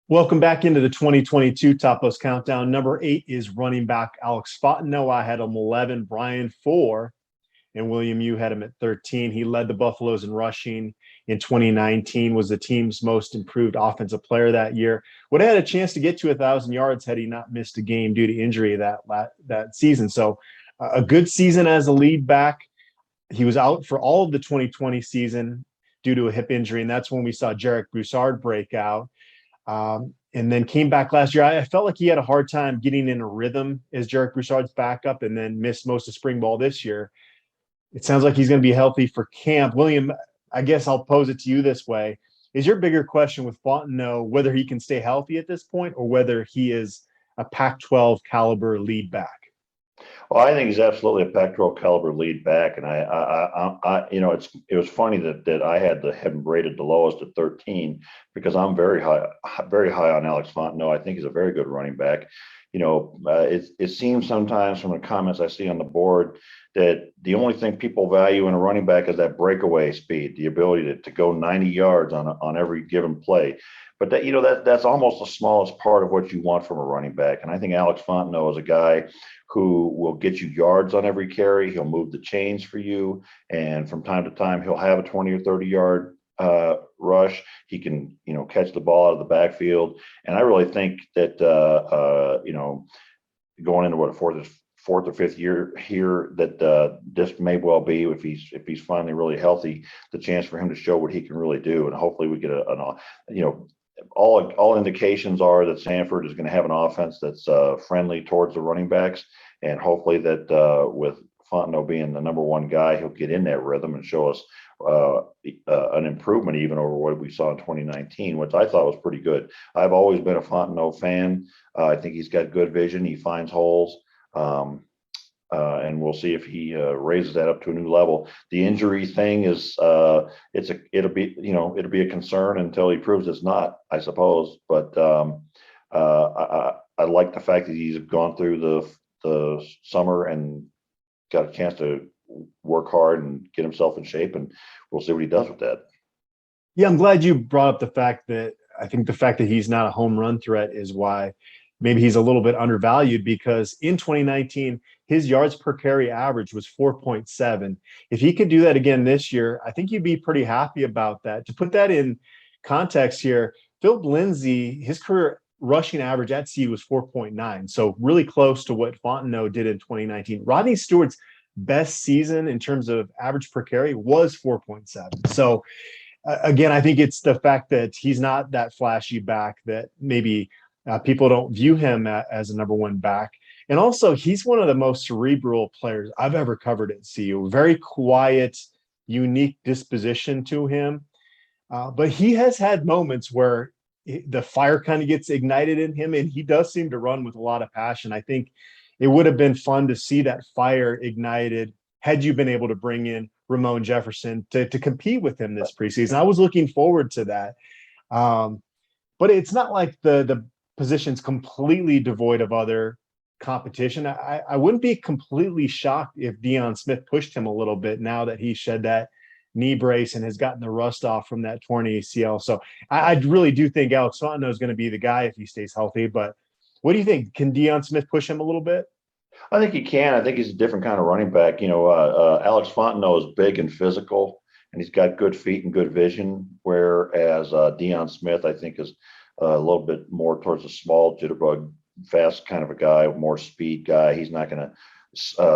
Welcome back into the 2022 Top Post Countdown. Number 8 is running back Alex Fontenot. I had him 11, Brian 4, and William, you had him at 13. He led the Buffaloes in rushing in 2019, was the team's most improved offensive player that year. Would have had a chance to get to 1,000 yards had he not missed a game due to injury that season. So a good season as a lead back. He was out for all of the 2020 season due to a hip injury, and that's when we saw Jerick Broussard break out. And then came back last year. I felt like he had a hard time getting in a rhythm as Jerick Broussard's backup, and then missed most of spring ball this year. It sounds like he's going to be healthy for camp. William, I guess I'll pose it to you this way. Is your bigger question with Fontenot whether he can stay healthy at this point or whether he is a Pac-12 caliber lead back? Well, I think he's absolutely a Pac-12 caliber lead back, and it was funny that I had him rated the lowest at 13 because I'm very high on Alex Fontenot. I think he's a very good running back. It seems sometimes from the comments I see on the board that the only thing people value in a running back is that breakaway speed, the ability to go 90 yards on every given play. But that's almost the smallest part of what you want from a running back. And I think Alex Fontenot is a guy who will get you yards on every carry. He'll move the chains for you, and from time to time he'll have a 20 or 30-yard rush. He can catch the ball out of the backfield, and I really think that going into what fourth or fifth year here, that this may well be, if he's finally really healthy, the chance for him to show what he can really do. And hopefully we get all indications are that Sanford is going to have an offense that's friendly towards the running backs, and hopefully that with Fontenot being the number one guy, he'll get in that rhythm and show us an improvement even over what we saw in 2019, which I thought was pretty good. I've always been a Fontenot fan. I think he's got good vision. He finds holes. And we'll see if he raises that up to a new level. The injury thing is it'll be a concern until he proves it's not, I suppose. But I like the fact that he's gone through the summer and got a chance to work hard and get himself in shape, and we'll see what he does with that. Yeah, I'm glad you brought up the fact that I think the fact that he's not a home run threat is why maybe he's a little bit undervalued, because in 2019, his yards per carry average was 4.7. If he could do that again this year, I think you'd be pretty happy about that. To put that in context here, Philip Lindsay, his career rushing average at CU was 4.9. So really close to what Fontenot did in 2019. Rodney Stewart's best season in terms of average per carry was 4.7. So again, I think it's the fact that he's not that flashy back that maybe people don't view him as a number one back. And also, he's one of the most cerebral players I've ever covered at CU. Very quiet, unique disposition to him. But he has had moments where the fire kind of gets ignited in him, and he does seem to run with a lot of passion. I think it would have been fun to see that fire ignited had you been able to bring in Ramon Jefferson to compete with him this preseason. I was looking forward to that. But it's not like the position's completely devoid of other competition. I wouldn't be completely shocked if Dion Smith pushed him a little bit now that he shed that knee brace and has gotten the rust off from that torn ACL. So I really do think Alex Fontenot is going to be the guy if he stays healthy. But what do you think? Can Dion Smith push him a little bit? I think he can. I think he's a different kind of running back. Alex Fontenot is big and physical, and he's got good feet and good vision, whereas Dion Smith, I think, is a little bit more towards a small jitterbug, fast kind of a guy, more speed guy. He's not going to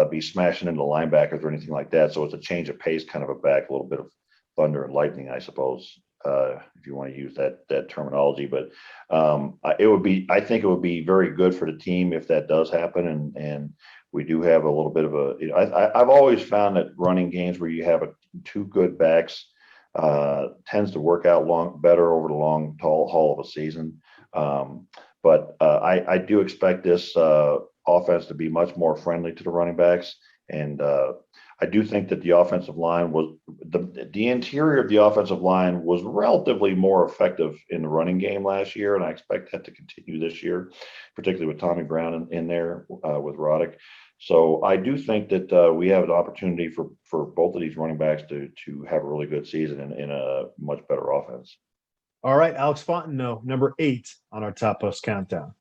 be smashing into linebackers or anything like that. So it's a change of pace kind of a back, a little bit of thunder and lightning, I suppose, if you want to use that terminology. But I think it would be very good for the team if that does happen. And we do have a little bit of I've always found that running games where you have two good backs tends to work out better over the long haul of a season. But I do expect this offense to be much more friendly to the running backs. And I do think that the offensive line was the interior of the offensive line was relatively more effective in the running game last year. And I expect that to continue this year, particularly with Tommy Brown in there with Roddick. So I do think that we have an opportunity for both of these running backs to have a really good season in a much better offense. All right, Alex Fontenot, number 8 on our top post countdown.